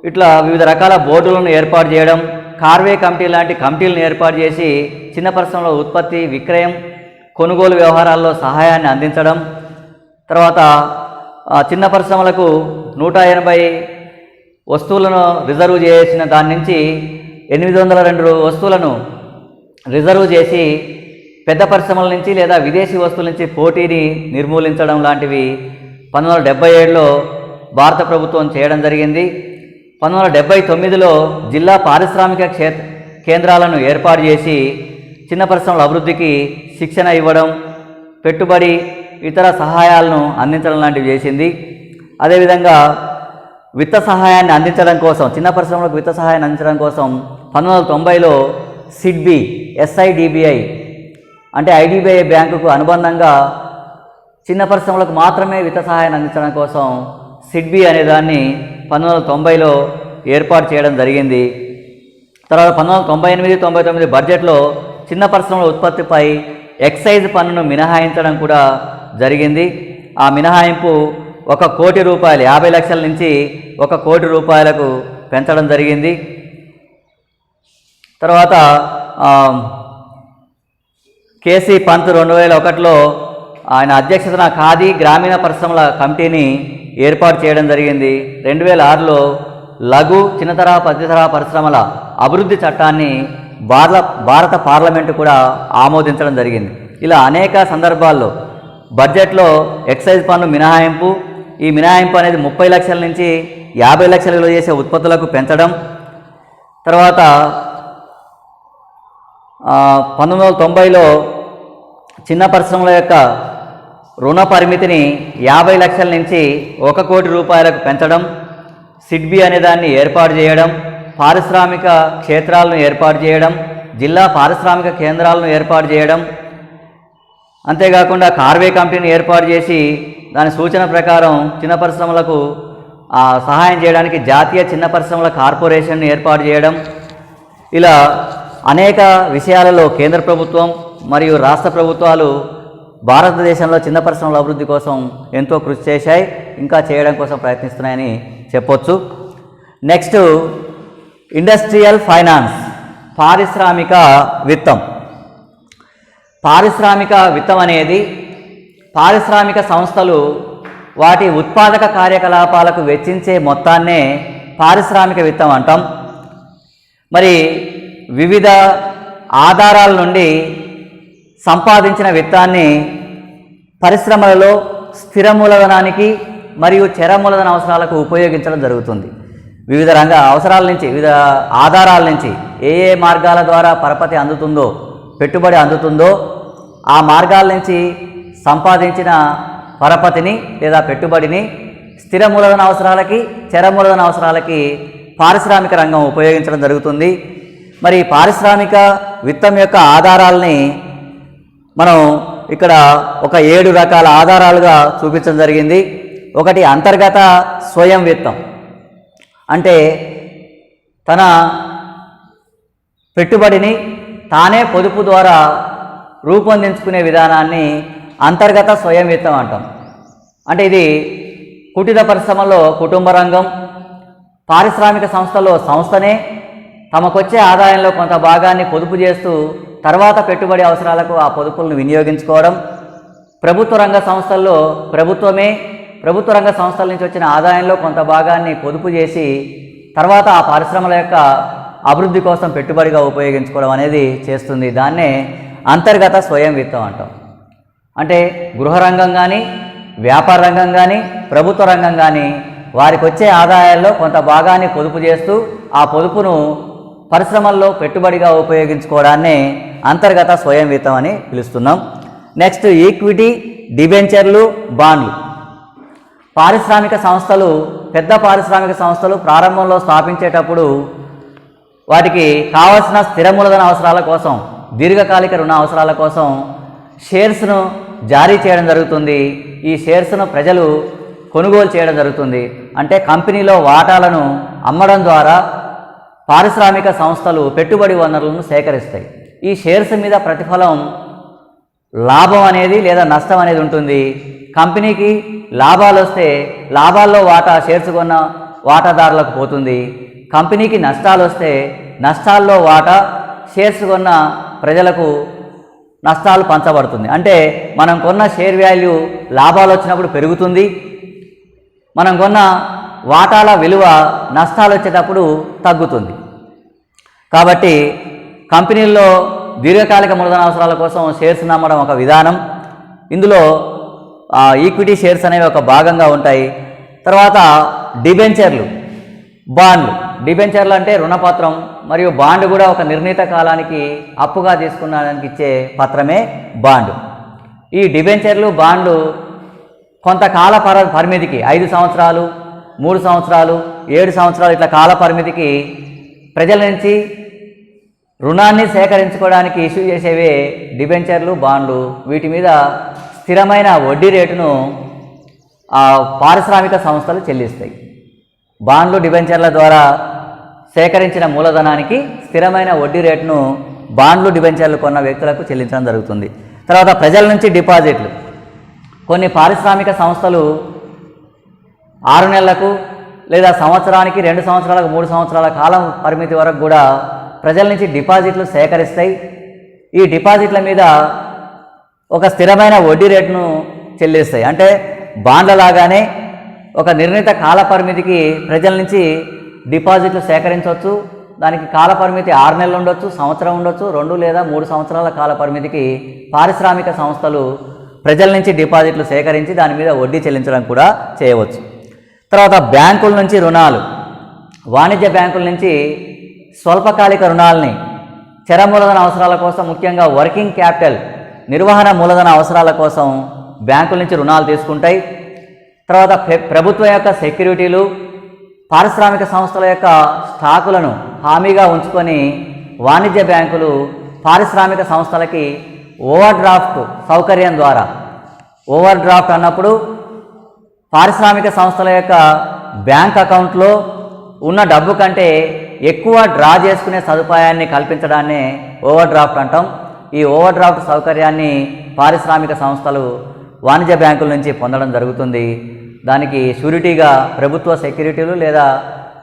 ఇట్లా వివిధ రకాల బోర్డులను ఏర్పాటు చేయడం, కార్వే కమిటీ లాంటి కమిటీలను ఏర్పాటు చేసి చిన్న పరిశ్రమల ఉత్పత్తి, విక్రయం, కొనుగోలు వ్యవహారాల్లో సహాయాన్ని అందించడం, తర్వాత చిన్న పరిశ్రమలకు 180 వస్తువులను రిజర్వ్ చేసిన దాని నుంచి 802 వస్తువులను రిజర్వ్ చేసి పెద్ద పరిశ్రమల నుంచి లేదా విదేశీ వస్తువుల నుంచి పోటీని నిర్మూలించడం లాంటివి 1977లో భారత ప్రభుత్వం చేయడం జరిగింది. 1979లో జిల్లా పారిశ్రామిక కేంద్రాలను ఏర్పాటు చేసి చిన్న పరిశ్రమల అభివృద్ధికి శిక్షణ ఇవ్వడం, పెట్టుబడి, ఇతర సహాయాలను అందించడం లాంటివి చేసింది. అదేవిధంగా విత్త సహాయాన్ని అందించడం కోసం, చిన్న పరిశ్రమలకు విత్త సహాయాన్ని అందించడం కోసం 1990లో సిడ్బి, SIDBI అంటే IDBI బ్యాంకుకు అనుబంధంగా చిన్న పరిశ్రమలకు మాత్రమే విత్త సహాయాన్ని అందించడం కోసం సిడ్బి అనేదాన్ని 1990లో ఏర్పాటు చేయడం జరిగింది. తర్వాత 1998-99 బడ్జెట్లో చిన్న పరిశ్రమల ఉత్పత్తిపై ఎక్సైజ్ పన్నును మినహాయించడం కూడా జరిగింది. ఆ మినహాయింపు 1 కోటి రూపాయలు, 50 లక్షల నుంచి 1 కోటి రూపాయలకు పెంచడం జరిగింది. తర్వాత KC పంత్ 2001లో ఆయన అధ్యక్షతన ఖాదీ గ్రామీణ పరిశ్రమల కమిటీని ఏర్పాటు చేయడం జరిగింది. 2006లో లఘు, చిన్నతర, మధ్యతర పరిశ్రమల అభివృద్ధి చట్టాన్ని భారత పార్లమెంటు కూడా ఆమోదించడం జరిగింది. ఇలా అనేక సందర్భాల్లో బడ్జెట్లో ఎక్సైజ్ పన్ను మినహాయింపు, ఈ మినహాయింపు అనేది 30 లక్షల నుంచి 50 లక్షల విలువ చేసే ఉత్పత్తులకు పెంచడం, తర్వాత 1990లో చిన్న పరిశ్రమల యొక్క రుణ పరిమితిని 50 లక్షల నుంచి 1 కోటి రూపాయలకు పెంచడం, సిడ్బి అనేదాన్ని ఏర్పాటు చేయడం, పారిశ్రామిక క్షేత్రాలను ఏర్పాటు చేయడం, జిల్లా పారిశ్రామిక కేంద్రాలను ఏర్పాటు చేయడం, అంతేకాకుండా కార్వే కమిటీని ఏర్పాటు చేసి దాని సూచన ప్రకారం చిన్న పరిశ్రమలకు సహాయం చేయడానికి జాతీయ చిన్న పరిశ్రమల కార్పొరేషన్ను ఏర్పాటు చేయడం, ఇలా అనేక విషయాలలో కేంద్ర ప్రభుత్వం మరియు రాష్ట్ర ప్రభుత్వాలు భారతదేశంలో చిన్న పరిశ్రమల అభివృద్ధి కోసం ఎంతో కృషి చేశాయి, ఇంకా చేయడం కోసం ప్రయత్నిస్తున్నాయని చెప్పొచ్చు. నెక్స్ట్ ఇండస్ట్రియల్ ఫైనాన్స్, పారిశ్రామిక విత్తం. పారిశ్రామిక విత్తం అనేది పారిశ్రామిక సంస్థలు వాటి ఉత్పాదక కార్యకలాపాలకు వెచ్చించే మొత్తాన్నే పారిశ్రామిక విత్తం అంటాం. మరి వివిధ ఆధారాల నుండి సంపాదించిన విత్తాన్ని పరిశ్రమలలో స్థిర మూలధనానికి మరియు చర మూలధన అవసరాలకు ఉపయోగించడం జరుగుతుంది. వివిధ అవసరాల నుంచి, వివిధ ఆధారాల నుంచి ఏ ఏ మార్గాల ద్వారా పరపతి అందుతుందో, పెట్టుబడి అందుతుందో ఆ మార్గాల నుంచి సంపాదించిన పరపతిని లేదా పెట్టుబడిని స్థిర మూలధన అవసరాలకి, చర మూలధన అవసరాలకి పారిశ్రామిక రంగం ఉపయోగించడం జరుగుతుంది. మరి పారిశ్రామిక విత్తం యొక్క ఆధారాలని మనం ఇక్కడ ఒక 7 రకాల ఆధారాలుగా చూపించడం జరిగింది. ఒకటి అంతర్గత స్వయం విత్తం, అంటే తన పెట్టుబడిని తానే పొదుపు ద్వారా రూపొందించుకునే విధానాన్ని అంతర్గత స్వయం విత్తం అంటాం. అంటే ఇది కుటీర పరిశ్రమలో కుటుంబ రంగం, పారిశ్రామిక సంస్థలో సంస్థనే తమకొచ్చే ఆదాయంలో కొంత భాగాన్ని పొదుపు చేస్తూ తర్వాత పెట్టుబడి అవసరాలకు ఆ పొదుపులను వినియోగించుకోవడం, ప్రభుత్వ రంగ సంస్థల్లో ప్రభుత్వ రంగ సంస్థల నుంచి వచ్చిన ఆదాయంలో కొంత భాగాన్ని పొదుపు చేసి తర్వాత ఆ పరిశ్రమల యొక్క అభివృద్ధి కోసం పెట్టుబడిగా ఉపయోగించుకోవడం అనేది చేస్తుంది. దాన్నే అంతర్గత స్వయం విత్తం అంటాం. అంటే గృహ రంగం కానీ, వ్యాపార రంగం కానీ, ప్రభుత్వ రంగం కానీ వారికి వచ్చే ఆదాయాల్లో కొంత భాగాన్ని పొదుపు చేస్తూ ఆ పొదుపును పరిశ్రమల్లో పెట్టుబడిగా ఉపయోగించుకోవడాన్ని అంతర్గత స్వయం విత్తం అని పిలుస్తున్నాం. నెక్స్ట్ ఈక్విటీ, డిబెంచర్లు, బాండ్లు. పారిశ్రామిక సంస్థలు, పెద్ద పారిశ్రామిక సంస్థలు ప్రారంభంలో స్థాపించేటప్పుడు వాటికి కావాల్సిన స్థిర మూలధన అవసరాల కోసం, దీర్ఘకాలిక రుణ అవసరాల కోసం షేర్స్ను జారీ చేయడం జరుగుతుంది. ఈ షేర్స్ను ప్రజలు కొనుగోలు చేయడం జరుగుతుంది. అంటే కంపెనీలో వాటాలను అమ్మడం ద్వారా పారిశ్రామిక సంస్థలు పెట్టుబడి వనరులను సేకరిస్తాయి. ఈ షేర్స్ మీద ప్రతిఫలం లాభం అనేది లేదా నష్టం అనేది ఉంటుంది. కంపెనీకి లాభాలు వస్తే లాభాల్లో వాటా షేర్స్ కొన్న వాటాదారులకు పోతుంది. కంపెనీకి నష్టాలు వస్తే నష్టాల్లో వాటా షేర్స్ కొన్న ప్రజలకు నష్టాలు పంచబడుతుంది. అంటే మనం కొన్న షేర్ వాల్యూ లాభాలు వచ్చినప్పుడు పెరుగుతుంది, మనం కొన్న వాటాల విలువ నష్టాలు వచ్చేటప్పుడు తగ్గుతుంది. కాబట్టి కంపెనీల్లో దీర్ఘకాలిక మూలధన అవసరాల కోసం షేర్స్ నమ్మడం ఒక విధానం. ఇందులో ఈక్విటీ షేర్స్ అనేవి ఒక భాగంగా ఉంటాయి. తర్వాత డిబెంచర్లు, బాండ్లు. డిబెంచర్లు అంటే రుణపత్రం, మరియు బాండ్ కూడా ఒక నిర్ణీత కాలానికి అప్పుగా తీసుకున్నానికి ఇచ్చే పత్రమే బాండ్. ఈ డిబెంచర్లు, బాండ్లు కొంతకాల పరిమితికి 5 సంవత్సరాలు, 3 సంవత్సరాలు, 7 సంవత్సరాలు ఇట్లా కాల పరిమితికి ప్రజల నుంచి రుణాన్ని సేకరించుకోవడానికి ఇష్యూ చేసేవే డిబెంచర్లు, బాండ్లు. వీటి మీద స్థిరమైన వడ్డీ రేటును పారిశ్రామిక సంస్థలు చెల్లిస్తాయి. బాండ్లు, డిబెంచర్ల ద్వారా సేకరించిన మూలధనానికి స్థిరమైన వడ్డీ రేటును బాండ్లు, డిబెంచర్లు కొన్న వ్యక్తులకు చెల్లించడం జరుగుతుంది. తర్వాత ప్రజల నుంచి డిపాజిట్లు. కొన్ని పారిశ్రామిక సంస్థలు 6 నెలలకు లేదా సంవత్సరానికి, 2 సంవత్సరాలకు, 3 సంవత్సరాల కాలం పరిమితి వరకు కూడా ప్రజల నుంచి డిపాజిట్లు సేకరిస్తాయి. ఈ డిపాజిట్ల మీద ఒక స్థిరమైన వడ్డీ రేటును చెల్లిస్తాయి. అంటే బాండ్ల లాగానే ఒక నిర్ణీత కాల పరిమితికి ప్రజల నుంచి డిపాజిట్లు సేకరించవచ్చు. దానికి కాల పరిమితి 6 నెలలు ఉండొచ్చు, సంవత్సరం ఉండొచ్చు, 2 లేదా 3 సంవత్సరాల కాల పరిమితికి పారిశ్రామిక సంస్థలు ప్రజల నుంచి డిపాజిట్లు సేకరించి దాని మీద వడ్డీ చెల్లించడం కూడా చేయవచ్చు. తర్వాత బ్యాంకుల నుంచి రుణాలు. వాణిజ్య బ్యాంకుల నుంచి స్వల్పకాలిక రుణాలని చర మూలధన అవసరాల కోసం, ముఖ్యంగా వర్కింగ్ క్యాపిటల్, నిర్వహణ మూలధన అవసరాల కోసం బ్యాంకుల నుంచి రుణాలు తీసుకుంటాయి. తర్వాత ప్రభుత్వం యొక్క సెక్యూరిటీలు, పారిశ్రామిక సంస్థల యొక్క స్టాకులను హామీగా ఉంచుకొని వాణిజ్య బ్యాంకులు పారిశ్రామిక సంస్థలకి ఓవర్ డ్రాఫ్ట్ సౌకర్యం ద్వారా, ఓవర్ డ్రాఫ్ట్ అన్నప్పుడు పారిశ్రామిక సంస్థల యొక్క బ్యాంక్ అకౌంట్లో ఉన్న డబ్బు కంటే ఎక్కువ డ్రా చేసుకునే సదుపాయాన్ని కల్పించడాన్నే ఓవర్ డ్రాఫ్ట్ అంటాం. ఈ ఓవర్ డ్రాఫ్ట్ సౌకర్యాన్ని పారిశ్రామిక సంస్థలు వాణిజ్య బ్యాంకుల నుంచి పొందడం జరుగుతుంది. దానికి షూరిటీగా ప్రభుత్వ సెక్యూరిటీలు లేదా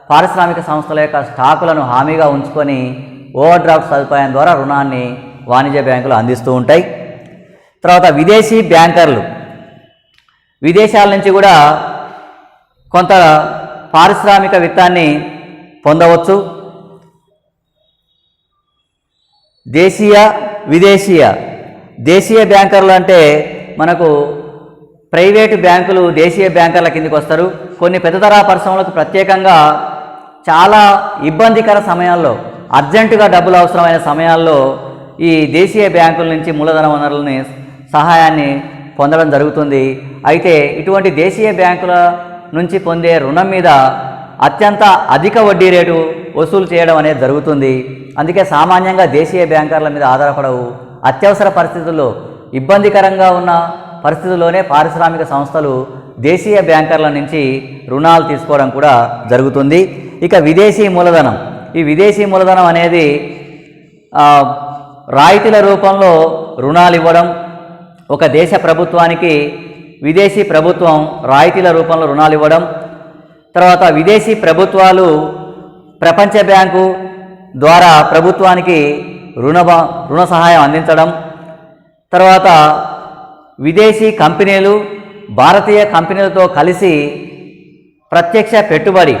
పారిశ్రామిక సంస్థల యొక్క స్టాకులను హామీగా ఉంచుకొని ఓవర్ డ్రాఫ్ట్ సదుపాయం ద్వారా రుణాన్ని వాణిజ్య బ్యాంకులు అందిస్తూ ఉంటాయి. తర్వాత విదేశీ బ్యాంకర్లు. విదేశాల నుంచి కూడా కొంత పారిశ్రామిక విత్తాన్ని పొందవచ్చు. దేశీయ, విదేశీయ. దేశీయ బ్యాంకర్లు అంటే మనకు ప్రైవేటు బ్యాంకులు దేశీయ బ్యాంకర్ల కిందకి వస్తారు. కొన్ని పెద్ద తరహా పరిశ్రమలకు ప్రత్యేకంగా చాలా ఇబ్బందికర సమయాల్లో, అర్జెంటుగా డబ్బులు అవసరమైన సమయాల్లో ఈ దేశీయ బ్యాంకుల నుంచి మూలధన వనరులని సహాయాన్ని పొందడం జరుగుతుంది. అయితే ఇటువంటి దేశీయ బ్యాంకుల నుంచి పొందే రుణం మీద అత్యంత అధిక వడ్డీ రేటు వసూలు చేయడం అనేది జరుగుతుంది. అందుకే సామాన్యంగా దేశీయ బ్యాంకర్ల మీద ఆధారపడవు. అత్యవసర పరిస్థితుల్లో, ఇబ్బందికరంగా ఉన్న పరిస్థితుల్లోనే పారిశ్రామిక సంస్థలు దేశీయ బ్యాంకర్ల నుంచి రుణాలు తీసుకోవడం కూడా జరుగుతుంది. ఇక విదేశీ మూలధనం, ఈ విదేశీ మూలధనం అనేది రాయితీల రూపంలో రుణాలు ఇవ్వడం. ఒక దేశ ప్రభుత్వానికి విదేశీ ప్రభుత్వం రాయితీల రూపంలో రుణాలు ఇవ్వడం. తర్వాత విదేశీ ప్రభుత్వాలు ప్రపంచ బ్యాంకు ద్వారా ప్రభుత్వానికి రుణ సహాయం అందించడం. తర్వాత విదేశీ కంపెనీలు భారతీయ కంపెనీలతో కలిసి ప్రత్యక్ష పెట్టుబడి,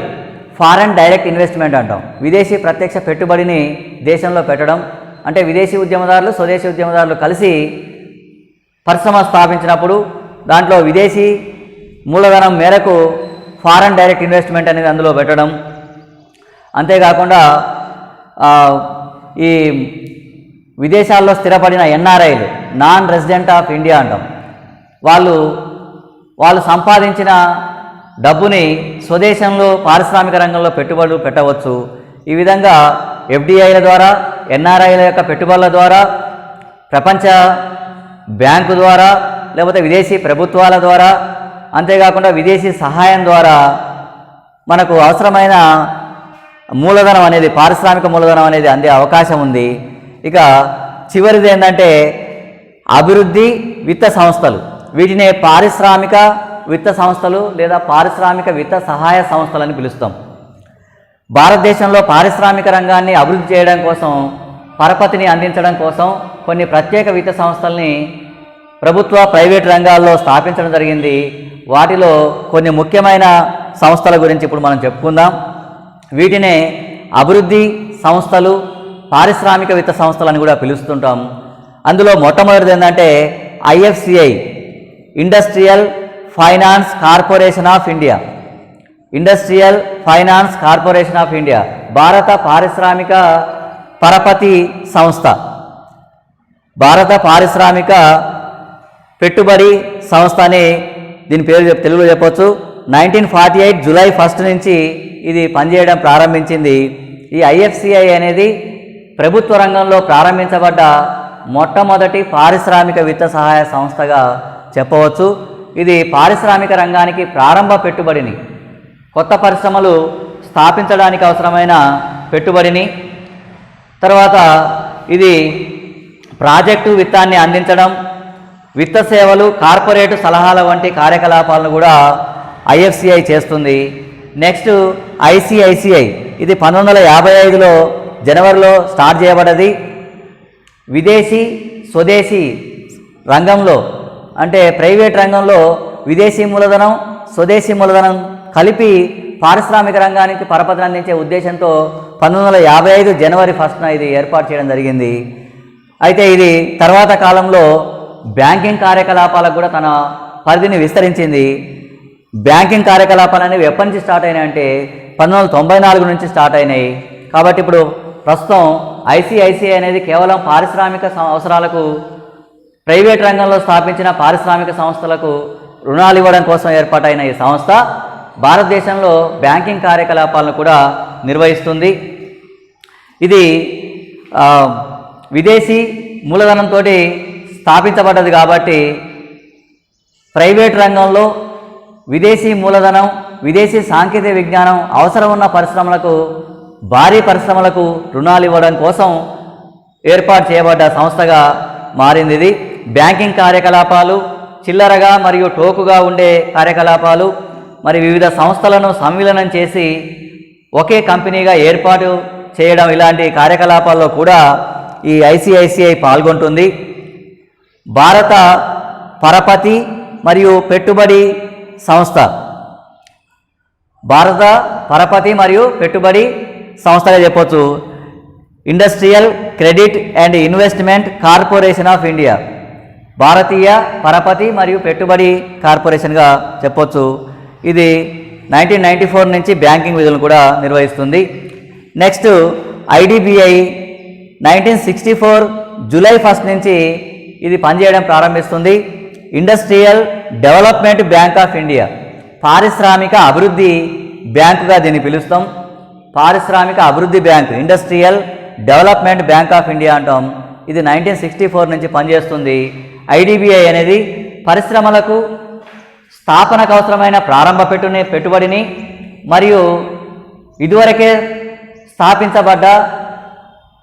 ఫారెన్ డైరెక్ట్ ఇన్వెస్ట్మెంట్ అంటాం, విదేశీ ప్రత్యక్ష పెట్టుబడిని దేశంలో పెట్టడం. అంటే విదేశీ ఉద్యమదారులు, స్వదేశీ ఉద్యమదారులు కలిసి పరిశ్రమ స్థాపించినప్పుడు దాంట్లో విదేశీ మూలధనం మేరకు ఫారెన్ డైరెక్ట్ ఇన్వెస్ట్మెంట్ అనేది అందులో పెట్టడం. అంతేకాకుండా ఈ విదేశాల్లో స్థిరపడిన ఎన్ఆర్ఐలు, నాన్ రెసిడెంట్ ఆఫ్ ఇండియా అంటాం, వాళ్ళు సంపాదించిన డబ్బుని స్వదేశంలో పారిశ్రామిక రంగంలో పెట్టుబడులు పెట్టవచ్చు. ఈ విధంగా ఎఫ్డిఐల ద్వారా, ఎన్ఆర్ఐల యొక్క పెట్టుబడుల ద్వారా, ప్రపంచ బ్యాంకు ద్వారా, లేకపోతే విదేశీ ప్రభుత్వాల ద్వారా, అంతేకాకుండా విదేశీ సహాయం ద్వారా మనకు అవసరమైన మూలధనం అనేది, పారిశ్రామిక మూలధనం అనేది అందే అవకాశం ఉంది. ఇక చివరిది ఏంటంటే అభివృద్ధి విత్త సంస్థలు. వీటినే పారిశ్రామిక విత్త సంస్థలు లేదా పారిశ్రామిక విత్త సహాయ సంస్థలని పిలుస్తాం. భారతదేశంలో పారిశ్రామిక రంగాన్ని అభివృద్ధి చేయడం కోసం, పరపతిని అందించడం కోసం కొన్ని ప్రత్యేక విత్త సంస్థల్ని ప్రభుత్వ, ప్రైవేట్ రంగాల్లో స్థాపించడం జరిగింది. వాటిలో కొన్ని ముఖ్యమైన సంస్థల గురించి ఇప్పుడు మనం చెప్పుకుందాం. వీటినే అభివృద్ధి సంస్థలు, పారిశ్రామిక విత్త సంస్థలని కూడా పిలుస్తుంటాం. అందులో మొట్టమొదటిది ఏంటంటే IFCI, industrial finance corporation of India. Industrial finance corporation of India భారత పారిశ్రామిక పరపతి సంస్థ, భారత పారిశ్రామిక పెట్టుబడి సంస్థ అని దీని పేరు తెలుగులో చెప్పవచ్చు. 1948 జూలై 1 నుంచి ఇది పనిచేయడం ప్రారంభించింది. ఈ ఐఎఫ్సిఐ అనేది ప్రభుత్వ రంగంలో ప్రారంభించబడ్డ మొట్టమొదటి పారిశ్రామిక విత్త సహాయ సంస్థగా చెప్పవచ్చు. ఇది పారిశ్రామిక రంగానికి ప్రారంభ పెట్టుబడిని, కొత్త పరిశ్రమలు స్థాపించడానికి అవసరమైన పెట్టుబడిని, తర్వాత ఇది ప్రాజెక్టు విత్తాన్ని అందించడం, విత్త సేవలు, కార్పొరేటు సలహాల వంటి కార్యకలాపాలను కూడా ఐఎఫ్సిఐ చేస్తుంది. నెక్స్ట్ ఐసిఐసిఐ, ఇది 1955లో జనవరిలో స్టార్ట్ చేయబడ్డది. విదేశీ స్వదేశీ రంగంలో, అంటే ప్రైవేట్ రంగంలో విదేశీ మూలధనం, స్వదేశీ మూలధనం కలిపి పారిశ్రామిక రంగానికి పరపతిని అందించే ఉద్దేశంతో 1955 జనవరి 1న ఇది ఏర్పాటు చేయడం జరిగింది. అయితే ఇది తర్వాత కాలంలో బ్యాంకింగ్ కార్యకలాపాలకు కూడా తన పరిధిని విస్తరించింది. బ్యాంకింగ్ కార్యకలాపాలు అనేవి ఎప్పటి నుంచి స్టార్ట్ అయినాయి అంటే 1994 నుంచి స్టార్ట్ అయినాయి. కాబట్టి ఇప్పుడు ప్రస్తుతం ఐసిఐసిఐ అనేది కేవలం పారిశ్రామిక అవసరాలకు, ప్రైవేట్ రంగంలో స్థాపించిన పారిశ్రామిక సంస్థలకు రుణాలు ఇవ్వడం కోసం ఏర్పాటైన ఈ సంస్థ భారతదేశంలో బ్యాంకింగ్ కార్యకలాపాలను కూడా నిర్వహిస్తుంది. ఇది విదేశీ మూలధనంతో స్థాపించబడ్డది కాబట్టి ప్రైవేట్ రంగంలో విదేశీ మూలధనం, విదేశీ సాంకేతిక విజ్ఞానం అవసరం ఉన్న పరిశ్రమలకు, భారీ పరిశ్రమలకు రుణాలు ఇవ్వడం కోసం ఏర్పాటు చేయబడ్డ సంస్థగా మారింది. ఇది బ్యాంకింగ్ కార్యకలాపాలు, చిల్లరగా మరియు టోకుగా ఉండే కార్యకలాపాలు, మరి వివిధ సంస్థలను సంవిలీనం చేసి ఒకే కంపెనీగా ఏర్పాటు చేయడం, ఇలాంటి కార్యకలాపాల్లో కూడా ఈ ఐసిఐసిఐ పాల్గొంటుంది. భారత పరపతి మరియు పెట్టుబడి సంస్థ, భారత పరపతి మరియు పెట్టుబడి సంస్థగా చెప్పొచ్చు. Industrial credit and investment corporation of India, భారతీయ పరపతి మరియు పెట్టుబడి కార్పొరేషన్గా చెప్పొచ్చు. ఇది 1994 నుంచి బ్యాంకింగ్ విధులను కూడా నిర్వహిస్తుంది. నెక్స్ట్ ఐడిబిఐ 1964 జూలై 1 నుంచి ఇది పనిచేయడం ప్రారంభిస్తుంది. Industrial development bank of India, పారిశ్రామిక అభివృద్ధి బ్యాంకుగా దీన్ని పిలుస్తాం. పారిశ్రామిక అభివృద్ధి bank, industrial development bank of India అంటాం. ఇది 1964 నుంచి పనిచేస్తుంది. ఐడిబిఐ అనేది పరిశ్రమలకు స్థాపనకు అవసరమైన ప్రారంభ పెట్టుబడిని మరియు ఇదివరకే స్థాపించబడ్డ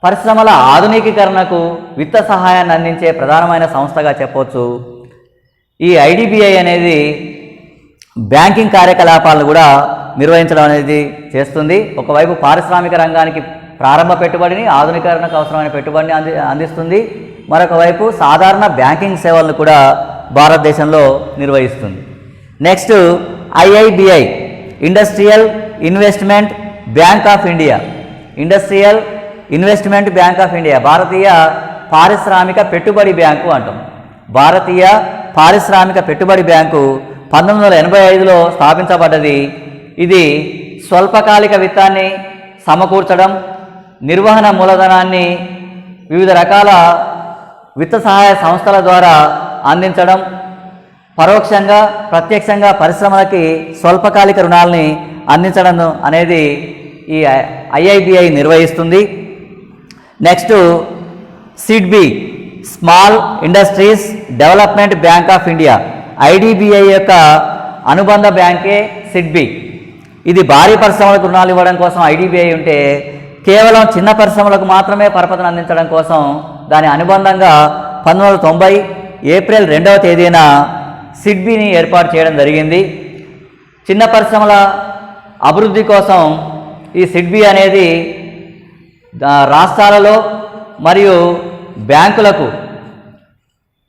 పరిశ్రమల ఆధునికీకరణకు విత్త సహాయాన్ని అందించే ప్రధానమైన సంస్థగా చెప్పవచ్చు. ఈ ఐడిబిఐ అనేది బ్యాంకింగ్ కార్యకలాపాలను కూడా నిర్వహించడం అనేది చేస్తుంది. ఒకవైపు పారిశ్రామిక రంగానికి ప్రారంభ పెట్టుబడిని, ఆధునీకరణకు అవసరమైన పెట్టుబడిని అందిస్తుంది. మరొక వైపు సాధారణ బ్యాంకింగ్ సేవలను కూడా భారతదేశంలో నిర్వహిస్తుంది. Next IIBI, industrial investment bank of India. Industrial investment bank of India భారతీయ పారిశ్రామిక పెట్టుబడి బ్యాంకు అంటాం. భారతీయ పారిశ్రామిక పెట్టుబడి బ్యాంకు 1985లో స్థాపించబడ్డది. ఇది స్వల్పకాలిక విత్తాన్ని సమకూర్చడం, నిర్వహణ మూలధనాన్ని వివిధ రకాల విత్త సహాయ సంస్థల ద్వారా అందించడం, పరోక్షంగా ప్రత్యక్షంగా పరిశ్రమలకి స్వల్పకాలిక రుణాలని అందించడం అనేది ఈ ఐఐబిఐ నిర్వహిస్తుంది. Next SIDBI, small industries development bank of India. IDBI యొక్క అనుబంధ బ్యాంకే సిడ్బి. ఇది భారీ పరిశ్రమలకు రుణాలు ఇవ్వడం కోసం ఐడిబిఐ ఉంటే, కేవలం చిన్న పరిశ్రమలకు మాత్రమే పరపతిని అందించడం కోసం దాని అనుబంధంగా 1990 ఏప్రిల్ 2వ తేదీన సిడ్బిని ఏర్పాటు చేయడం జరిగింది. చిన్న పరిశ్రమల అభివృద్ధి కోసం ఈ సిడ్బి అనేది రాష్ట్రాలలో మరియు బ్యాంకులకు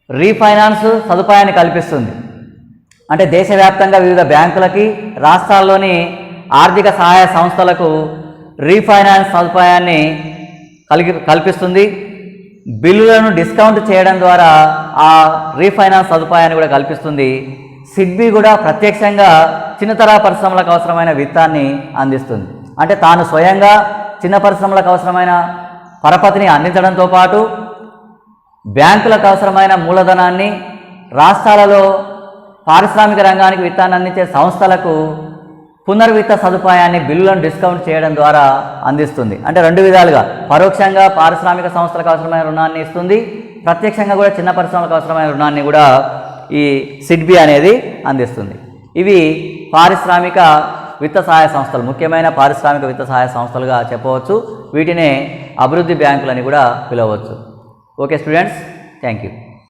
రీఫైనాన్స్ సదుపాయాన్ని కల్పిస్తుంది. అంటే దేశవ్యాప్తంగా వివిధ బ్యాంకులకి, రాష్ట్రాల్లోని ఆర్థిక సహాయ సంస్థలకు రీఫైనాన్స్ సదుపాయాన్ని కల్పిస్తుంది. బిల్లులను డిస్కౌంట్ చేయడం ద్వారా ఆ రీఫైనాన్స్ సదుపాయాన్ని కూడా కల్పిస్తుంది. సిడ్బి కూడా ప్రత్యక్షంగా చిన్నతరహా పరిశ్రమలకు అవసరమైన విత్తాన్ని అందిస్తుంది. అంటే తాను స్వయంగా చిన్న పరిశ్రమలకు అవసరమైన పరపతిని అందించడంతో పాటు బ్యాంకులకు అవసరమైన మూలధనాన్ని, రాష్ట్రాలలో పారిశ్రామిక రంగానికి విత్తాన్ని అందించే సంస్థలకు పునర్విత్త సదుపాయాన్ని బిల్లులను డిస్కౌంట్ చేయడం ద్వారా అందిస్తుంది. అంటే రెండు విధాలుగా, పరోక్షంగా పారిశ్రామిక సంస్థలకు అవసరమైన రుణాన్ని ఇస్తుంది, ప్రత్యక్షంగా కూడా చిన్న పరిశ్రమలకు అవసరమైన రుణాన్ని కూడా ఈ సిడ్బి అనేది అందిస్తుంది. ఇవి పారిశ్రామిక విత్త సహాయ సంస్థలు, ముఖ్యమైన పారిశ్రామిక విత్త సహాయ సంస్థలుగా చెప్పవచ్చు. వీటినే అభివృద్ధి బ్యాంకులని కూడా పిలవచ్చు. Okay students, thank you.